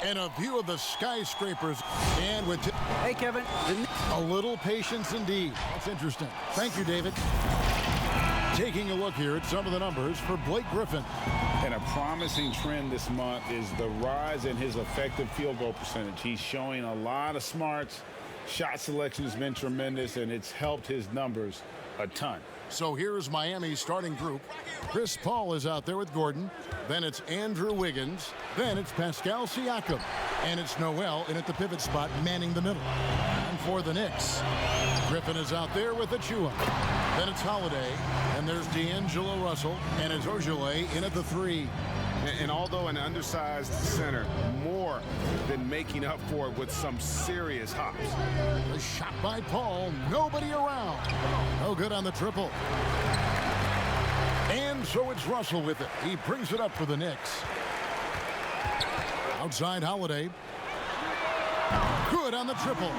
And a view of the skyscrapers. And with hey, Kevin. A little patience indeed. That's interesting. Thank you, David. Taking a look here at some of the numbers for Blake Griffin. And a promising trend this month is the rise in his effective field goal percentage. He's showing a lot of smarts. Shot selection has been tremendous, and it's helped his numbers a ton. So here's Miami's starting group. Chris Paul is out there with Gordon. Then it's Andrew Wiggins. Then it's Pascal Siakam. And it's Noel in at the pivot spot, manning the middle. And for the Knicks, Griffin is out there with Achua. Then it's Holiday. And there's D'Angelo Russell. And it's Ojale in at the 3. And although an undersized center, more than making up for it with some serious hops. The shot by Paul. Nobody around. No good on the triple. And so it's Russell with it. He brings it up for the Knicks. Outside Holiday. Good on the triple.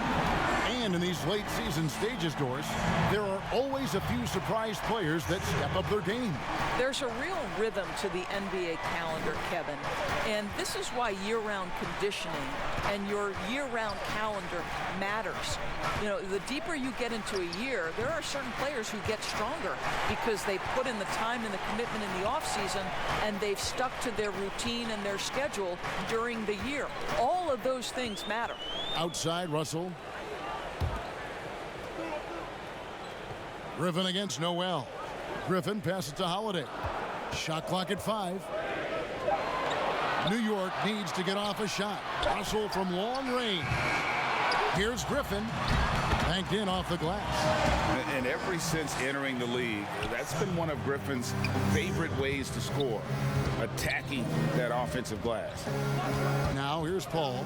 And in these late season stages, Doris, there are always a few surprise players that step up their game. There's a real rhythm to the NBA calendar, Kevin. And this is why year-round conditioning and your year-round calendar matters. You know, the deeper you get into a year, there are certain players who get stronger because they put in the time and the commitment in the offseason, and they've stuck to their routine and their schedule during the year. All of those things matter. Outside Russell. Griffin against Noel. Griffin passes to Holiday. Shot clock at 5. New York needs to get off a shot. Russell from long range. Here's Griffin. Banked in off the glass. And ever since entering the league, that's been one of Griffin's favorite ways to score, attacking that offensive glass. Now here's Paul.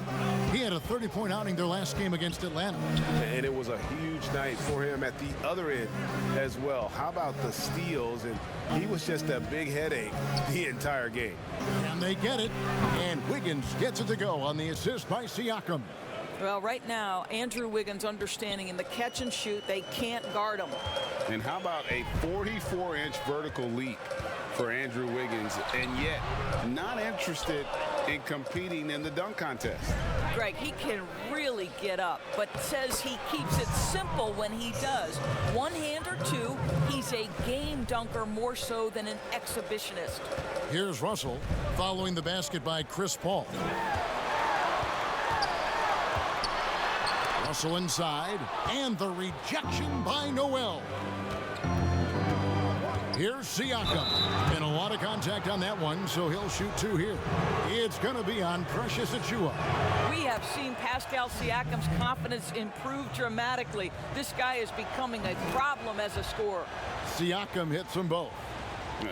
He had a 30-point outing their last game against Atlanta. And it was a huge night for him at the other end as well. How about the steals? And he was just a big headache the entire game. And they get it. And Wiggins gets it to go on the assist by Siakam. Well, right now, Andrew Wiggins understanding in the catch and shoot, they can't guard him. And how about a 44-inch vertical leap for Andrew Wiggins, and yet not interested in competing in the dunk contest? Greg, he can really get up, but says he keeps it simple when he does. One hand or two, he's a game dunker more so than an exhibitionist. Here's Russell following the basket by Chris Paul. Russell inside, and the rejection by Noel. Here's Siakam. And a lot of contact on that one, so he'll shoot 2 here. It's going to be on Precious Achua. We have seen Pascal Siakam's confidence improve dramatically. This guy is becoming a problem as a scorer. Siakam hits them both.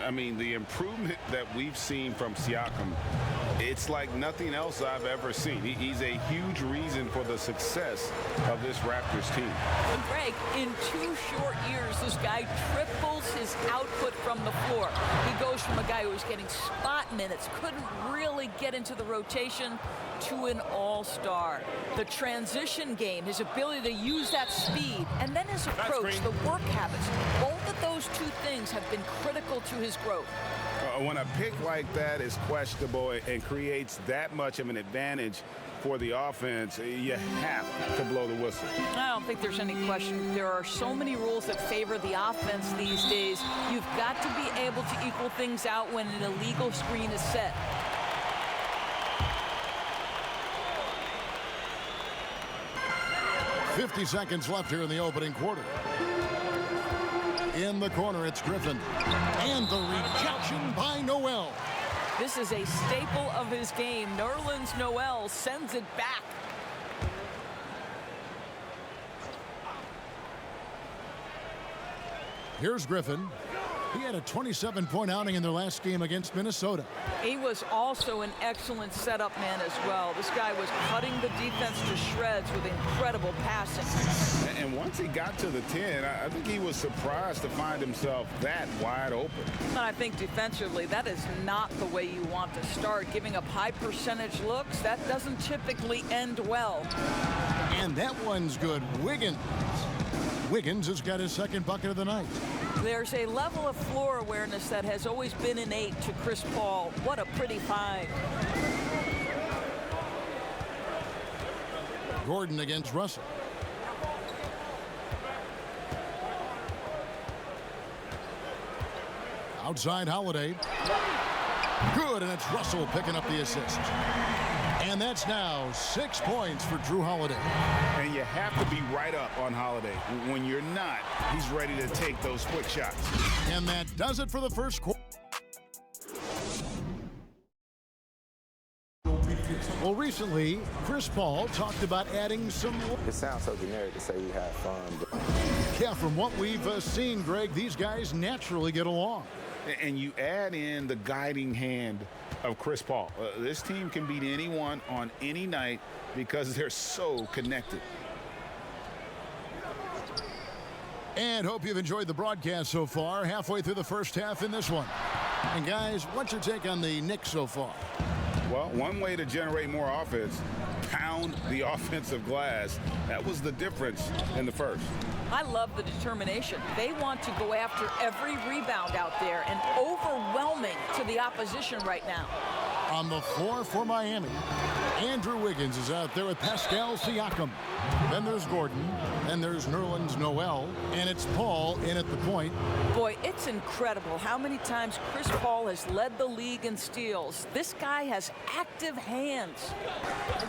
I mean, the improvement that we've seen from Siakam, it's like nothing else I've ever seen. He's a huge reason for the success of this Raptors team. And Greg, in 2 short years, this guy triples his output from the floor. He goes from a guy who was getting spot minutes, couldn't really get into the rotation, to an all-star. The transition game, his ability to use that speed, and then his approach, the work habits, both of those 2 things have been critical to his growth. When a pick like that is questionable and creates that much of an advantage for the offense, you have to blow the whistle. I don't think there's any question. There are so many rules that favor the offense these days. You've got to be able to equal things out when an illegal screen is set. .50 seconds left here in the opening quarter. In the corner, it's Griffin. And the rejection by Noel. This is a staple of his game. Nerlens Noel sends it back. Here's Griffin. He had a 27-point outing in their last game against Minnesota. He was also an excellent setup man as well. This guy was cutting the defense to shreds with incredible passing. And once he got to the 10, I think he was surprised to find himself that wide open. And I think defensively, that is not the way you want to start. Giving up high percentage looks, that doesn't typically end well. And that one's good. Wiggins. Wiggins has got his 2nd bucket of the night. There's a level of floor awareness that has always been innate to Chris Paul. What a pretty find. Gordon against Russell. Outside Holiday. Good, and it's Russell picking up the assist. And that's now 6 points for Drew Holiday. And you have to be right up on Holiday. When you're not, he's ready to take those quick shots. And that does it for the first quarter. Well, recently, Chris Paul talked about adding some... It sounds so generic to say we have fun. But... Yeah, from what we've seen, Greg, these guys naturally get along. And you add in the guiding hand of Chris Paul. This team can beat anyone on any night because they're so connected. And hope you've enjoyed the broadcast so far. Halfway through the first half in this one. And guys, what's your take on the Knicks so far? Well, one way to generate more offense, pound the offensive glass. That was the difference in the first. I love the determination. They want to go after every rebound out there and overwhelming to the opposition right now. On the floor for Miami, Andrew Wiggins is out there with Pascal Siakam. Then there's Gordon. Then there's Nerlens Noel. And it's Paul in at the point. Boy, it's incredible how many times Chris Paul has led the league in steals. This guy has active hands.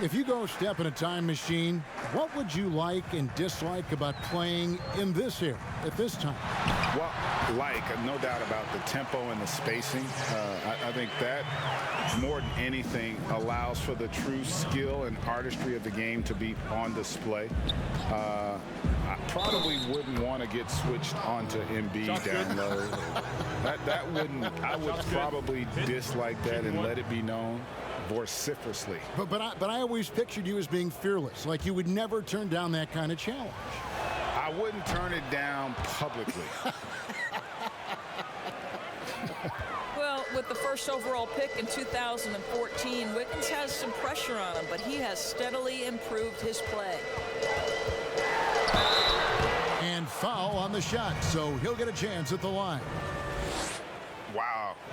If you go step in a time machine, what would you like and dislike about playing in this era at this time? Well, no doubt about the tempo and the spacing. I think that more than anything allows for the true skill and artistry of the game to be on display. I probably wouldn't want to get switched onto Embiid down low. I would probably dislike that and let it be known vociferously. But I always pictured you as being fearless, like you would never turn down that kind of challenge. I wouldn't turn it down publicly. Well, with the first overall pick in 2014, Wiggins has some pressure on him, but he has steadily improved his play. And foul on the shot, so he'll get a chance at the line.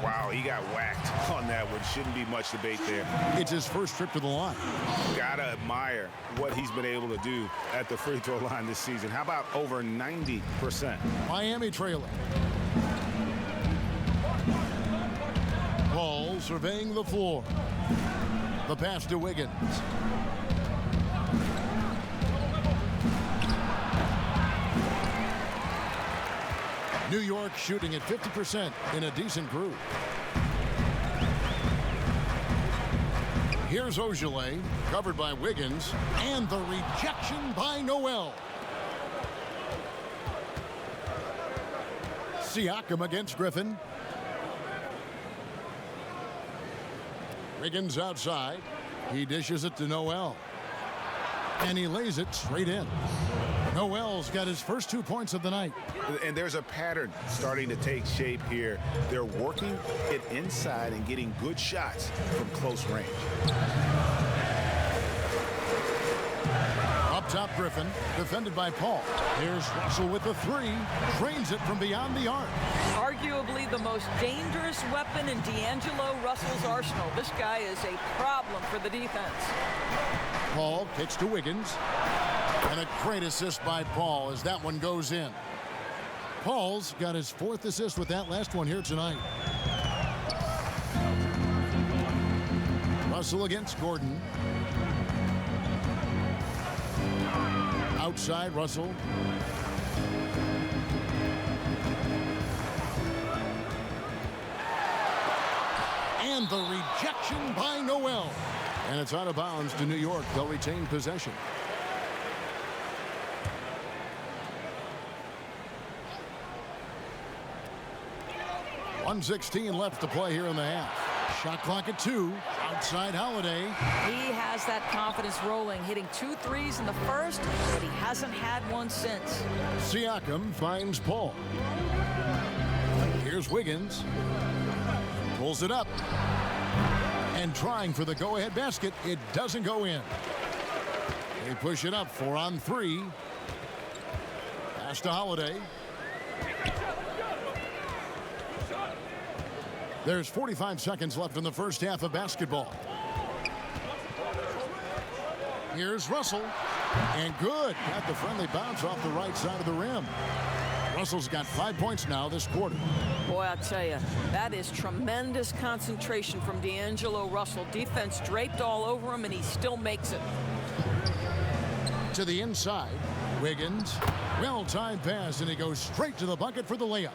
Wow, he got whacked on that one. Shouldn't be much debate there. It's his first trip to the line. Gotta admire what he's been able to do at the free throw line this season. How about over 90%? Miami trailing. Paul surveying the floor. The pass to Wiggins. New York shooting at 50% in a decent group. Here's Ojale, covered by Wiggins, and the rejection by Noel. Siakam against Griffin. Wiggins outside. He dishes it to Noel. And he lays it straight in. Noel's got his first 2 points of the night. And there's a pattern starting to take shape here. They're working it inside and getting good shots from close range. Up top, Griffin, defended by Paul. Here's Russell with the three. Drains it from beyond the arc. Arguably the most dangerous weapon in D'Angelo Russell's arsenal. This guy is a problem for the defense. Paul kicks to Wiggins. And a great assist by Paul as that one goes in. Paul's got his fourth assist with that last one here tonight. Russell against Gordon. Outside Russell. And the rejection by Noel. And it's out of bounds to New York. They'll retain possession. .116 left to play here in the half. Shot clock at 2. Outside Holiday. He has that confidence rolling, hitting 2 threes in the first, but he hasn't had one since. Siakam finds Paul. Here's Wiggins. Pulls it up. And trying for the go-ahead basket. It doesn't go in. They push it up 4 on 3. Pass to Holiday. There's 45 seconds left in the first half of basketball. Here's Russell. And good. Got the friendly bounce off the right side of the rim. Russell's got 5 points now this quarter. Boy, I'll tell you, that is tremendous concentration from D'Angelo Russell. Defense draped all over him, and he still makes it. To the inside, Wiggins. Well-timed pass, and he goes straight to the bucket for the layup.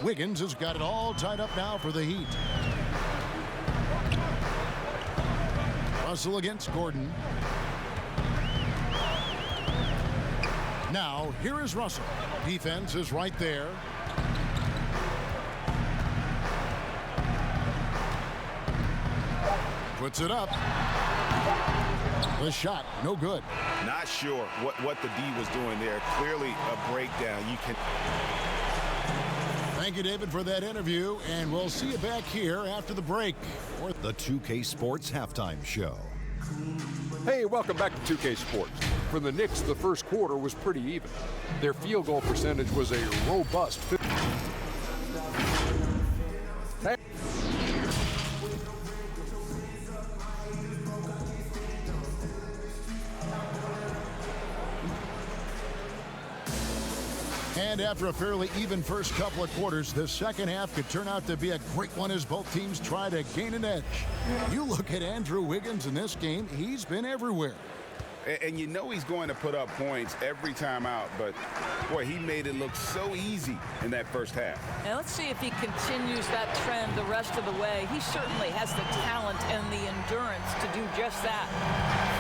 Wiggins has got it all tied up now for the Heat. Russell against Gordon. Now, here is Russell. Defense is right there. Puts it up. The shot, no good. Not sure what the D was doing there. Clearly a breakdown. You can. Thank you, David, for that interview, and we'll see you back here after the break. The 2K Sports Halftime Show. Hey, welcome back to 2K Sports. For the Knicks, the first quarter was pretty even. Their field goal percentage was a robust 50. And after a fairly even first couple of quarters, the second half could turn out to be a great one as both teams try to gain an edge. You look at Andrew Wiggins in this game, he's been everywhere. And you know he's going to put up points every time out, but boy, he made it look so easy in that first half. And let's see if he continues that trend the rest of the way. He certainly has the talent and the endurance to do just that.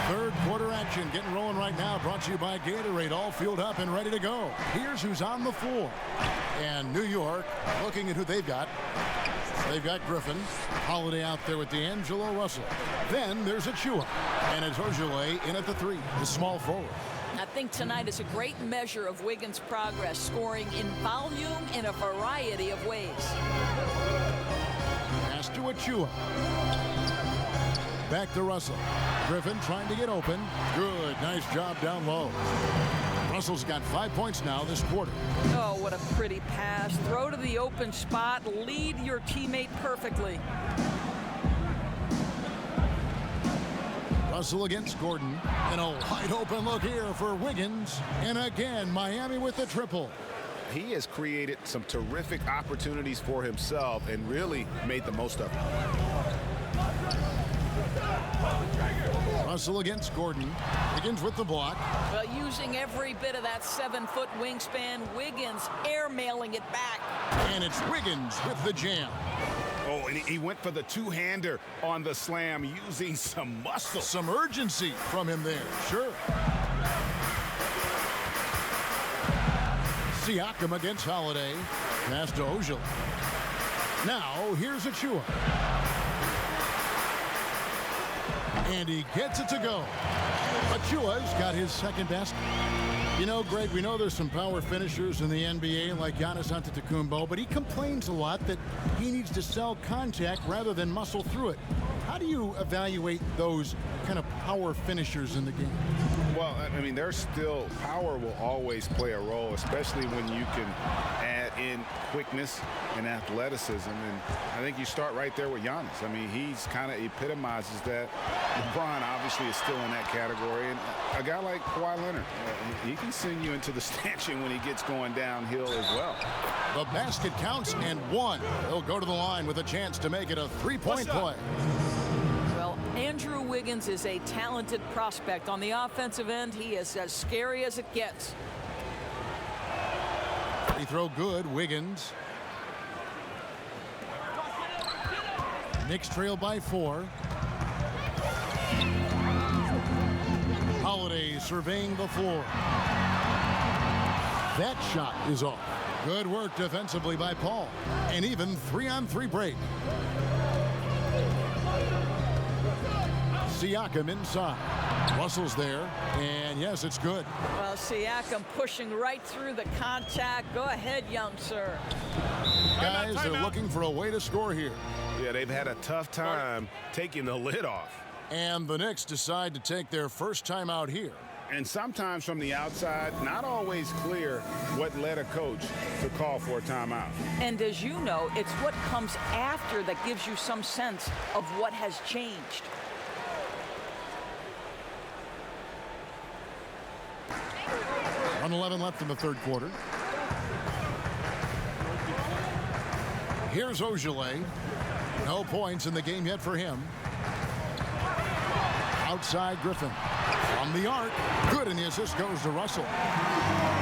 Third quarter action getting rolling right now, brought to you by Gatorade, all fueled up and ready to go. Here's who's on the floor. And New York, looking at who they've got. They've got Griffin, Holiday out there with D'Angelo Russell. Then there's Achua, and it's Ojale in at the three, the small forward. I think tonight is a great measure of Wiggins' progress, scoring in volume in a variety of ways. Pass to Achua. Back to Russell. Griffin trying to get open. Good, nice job down low. Russell's got 5 points now this quarter. Oh, what a pretty pass. Throw to the open spot. Lead your teammate perfectly. Russell against Gordon. And a wide open look here for Wiggins. And again, Miami with the triple. He has created some terrific opportunities for himself and really made the most of them. Russell against Gordon. Wiggins with the block. Well, using every bit of that 7-foot wingspan, Wiggins airmailing it back. And it's Wiggins with the jam. Oh, and he went for the two-hander on the slam, using some muscle. Some urgency from him there, sure. Siakam against Holiday. Pass to Ojale. Now, here's Achua. And he gets it to go. Achua's got his second best. You know, Greg, we know there's some power finishers in the NBA like Giannis Antetokounmpo, but he complains a lot that he needs to sell contact rather than muscle through it. How do you evaluate those kind of power finishers in the game? Well, I mean, there's still power will always play a role, especially when you can add in quickness and athleticism. And I think you start right there with Giannis. I mean, he's kind of epitomizes that. LeBron obviously is still in that category. And a guy like Kawhi Leonard, he can send you into the stanchion when he gets going downhill as well. The basket counts and one. He'll go to the line with a chance to make it a three-point play. Well, Andrew Wiggins is a talented prospect. On the offensive end, he is as scary as it gets. Free throw good, Wiggins. Knicks trail by 4. Holiday surveying the floor. That shot is off. Good work defensively by Paul. And even 3-on-3 break. Siakam inside. Russell's there. And yes, it's good. Well, Siakam pushing right through the contact. Go ahead, young sir. Guys are looking for a way to score here. Yeah, they've had a tough time taking the lid off. And the Knicks decide to take their first time out here. And sometimes from the outside, not always clear what led a coach to call for a timeout. And as you know, it's what comes after that gives you some sense of what has changed. 1:11 left in the third quarter. Here's Ogilvy. No points in the game yet for him. Outside Griffin. From the arc. Good, and the assist goes to Russell.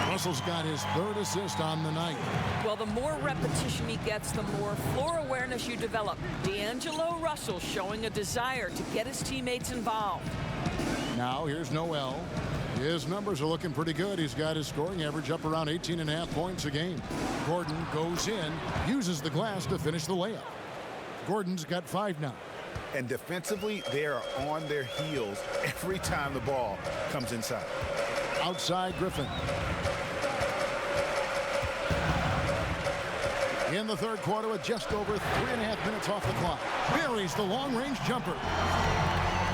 Russell's got his third assist on the night. Well, the more repetition he gets, the more floor awareness you develop. D'Angelo Russell showing a desire to get his teammates involved. Now here's Noel. His numbers are looking pretty good. He's got his scoring average up around 18.5 points a game. Gordon goes in, uses the glass to finish the layup. Gordon's got 5 now. And defensively, they are on their heels every time the ball comes inside. Outside Griffin. In the third quarter with just over 3.5 minutes off the clock. Buries the long-range jumper.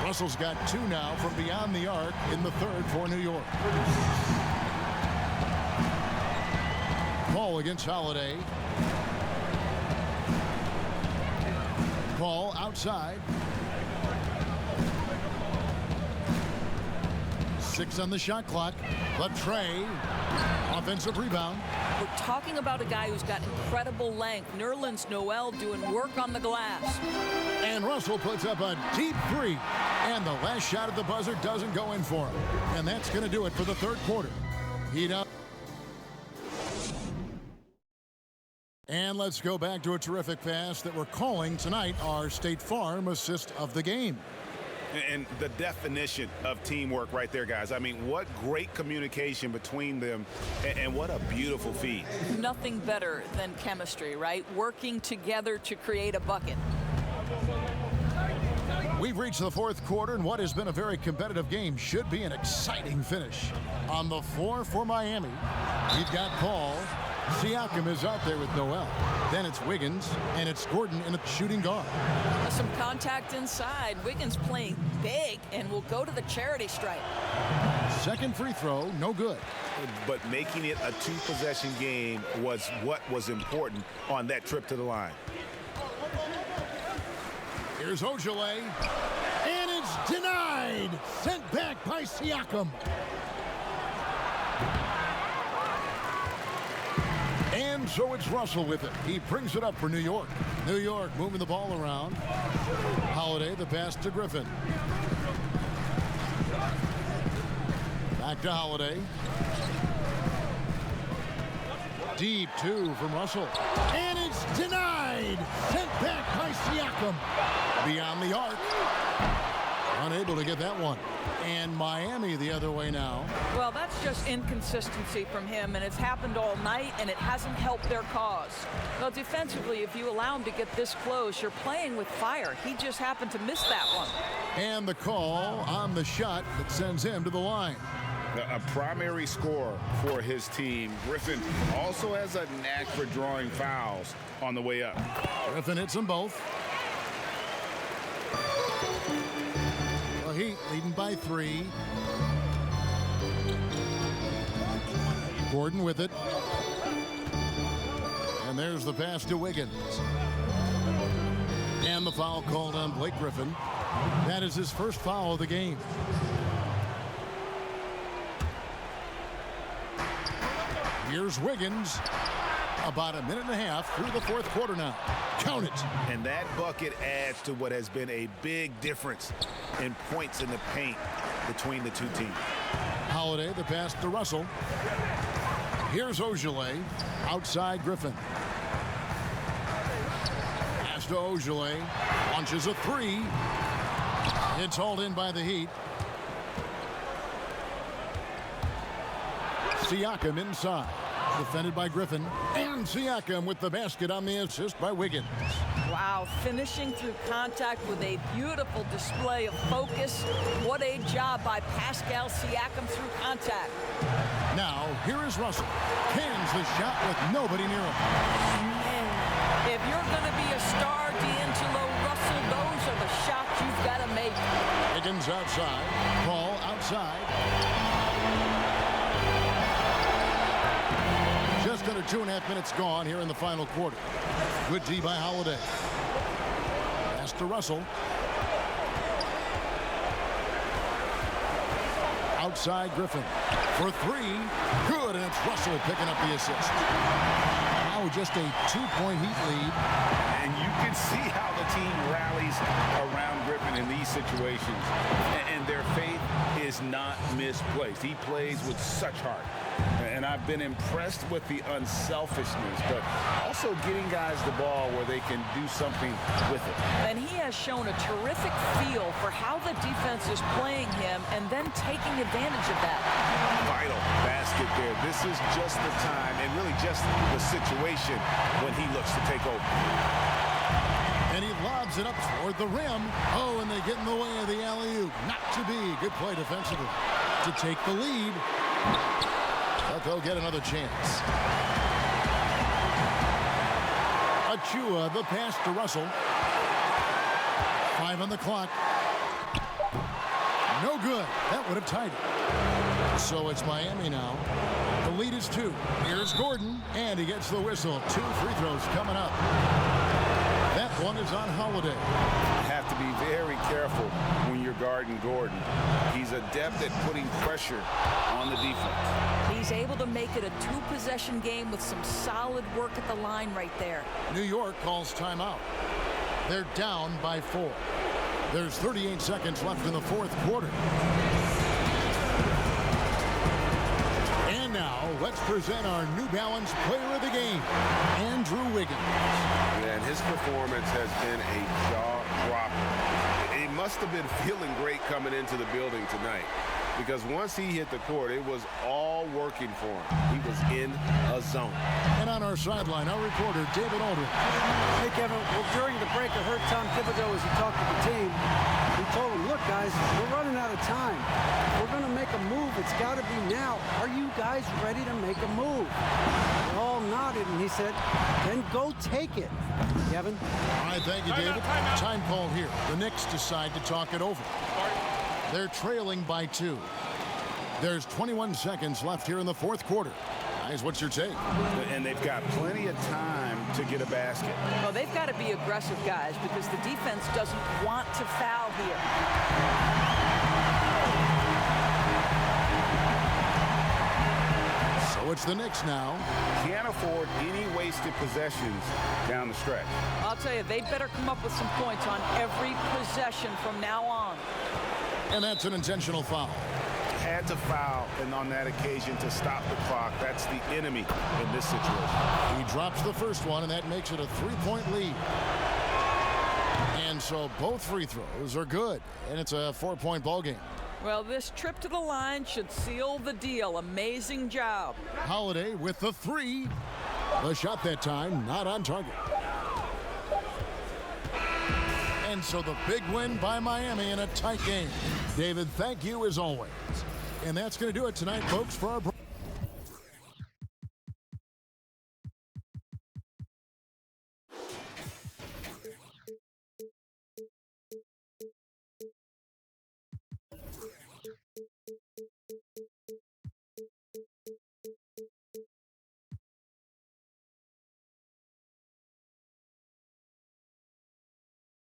Russell's got 2 now from beyond the arc in the third for New York. Paul against Holiday. Paul outside. 6 on the shot clock. Latrey. Offensive rebound. We're talking about a guy who's got incredible length. Nerlens Noel doing work on the glass. And Russell puts up a deep 3. And the last shot at the buzzer doesn't go in for him. And that's going to do it for the third quarter. Heat up. And let's go back to a terrific pass that we're calling tonight our State Farm assist of the game. And the definition of teamwork right there, guys. I mean, what great communication between them, and what a beautiful feed. Nothing better than chemistry, right? Working together to create a bucket. We've reached the fourth quarter, and what has been a very competitive game should be an exciting finish. On the floor for Miami, we've got Paul. Siakam is out there with Noel. Then it's Wiggins, and it's Gordon in a shooting guard. Some contact inside. Wiggins playing big and will go to the charity stripe. Second free throw, no good. But making it a 2-possession game was what was important on that trip to the line. Here's Ogilvy, and it's denied. Sent back by Siakam. And so it's Russell with it. He brings it up for New York. New York moving the ball around. Holiday, the pass to Griffin. Back to Holiday. Deep 2 from Russell. And it's denied. Sent back by Siakam. Beyond the arc. Unable to get that one. And Miami the other way now. Well, that's just inconsistency from him, and it's happened all night, and it hasn't helped their cause. Well, defensively, if you allow him to get this close, you're playing with fire. He just happened to miss that one. And the call on the shot that sends him to the line. A primary scorer for his team. Griffin also has a knack for drawing fouls on the way up. Griffin hits them both. Heat leading by 3. Gordon with it. And there's the pass to Wiggins. And the foul called on Blake Griffin. That is his first foul of the game. Here's Wiggins. About a minute and a half through the fourth quarter now. Count it. And that bucket adds to what has been a big difference in points in the paint between the two teams. Holiday, the pass to Russell. Here's Ogilvy. Outside Griffin. Pass to Ogilvy. Launches a 3. It's hauled in by the Heat. Siakam inside. Defended by Griffin. And Siakam with the basket on the assist by Wiggins. Wow, finishing through contact with a beautiful display of focus. What a job by Pascal Siakam through contact. Now, here is Russell. Cans the shot with nobody near him. Man, if you're going to be a star, D'Angelo Russell, those are the shots you've got to make. Wiggins outside. Paul outside. Just under 2.5 minutes gone here in the final quarter. Good D by Holiday. Pass to Russell. Outside Griffin for three. Good, and it's Russell picking up the assist. Now just a 2-point Heat lead. And you can see how the team rallies around Griffin in these situations. And their faith is not misplaced. He plays with such heart. And I've been impressed with the unselfishness, but also getting guys the ball where they can do something with it. And he has shown a terrific feel for how the defense is playing him and then taking advantage of that. Vital basket there. This is just the time and really just the situation when he looks to take over. And he lobs it up toward the rim. Oh, and they get in the way of the alley-oop. Not to be. Good play defensively to take the lead. But they'll get another chance. Achua, the pass to Russell. 5 on the clock. No good. That would have tied it. So it's Miami now. The lead is 2. Here's Gordon, and he gets the whistle. 2 free throws coming up. That one is on Holiday. You have to be very careful when you're guarding Gordon. He's adept at putting pressure on the defense. He's able to make it a 2-possession game with some solid work at the line right there. New York calls timeout. They're down by 4. There's 38 seconds left in the fourth quarter. And now, let's present our New Balance Player of the Game, Andrew Wiggins. And his performance has been a jaw-dropper. He must have been feeling great coming into the building tonight, because once he hit the court, it was all working for him. He was in a zone. And on our sideline, our reporter, David Aldridge. Hey, Kevin, well, during the break, I heard Tom Thibodeau as he talked to the team. He told them, look, guys, we're running out of time. If we're going to make a move, it's got to be now. Are you guys ready to make a move? They all nodded, and he said, then go take it. Kevin? All right, thank you, David. Time called here. The Knicks decide to talk it over. They're trailing by 2. There's 21 seconds left here in the fourth quarter. Guys, what's your take? And they've got plenty of time to get a basket. Well, they've got to be aggressive, guys, because the defense doesn't want to foul here. So it's the Knicks now. Can't afford any wasted possessions down the stretch. I'll tell you, they better come up with some points on every possession from now on. And that's an intentional foul. Had to foul, and on that occasion to stop the clock. That's the enemy in this situation. He drops the first one, and that makes it a 3-point lead. And so both free throws are good, and it's a 4-point ball game. Well, this trip to the line should seal the deal. Amazing job. Holiday with the 3. The shot that time not on target. And so the big win by Miami in a tight game. David, thank you as always. And that's going to do it tonight, folks, for our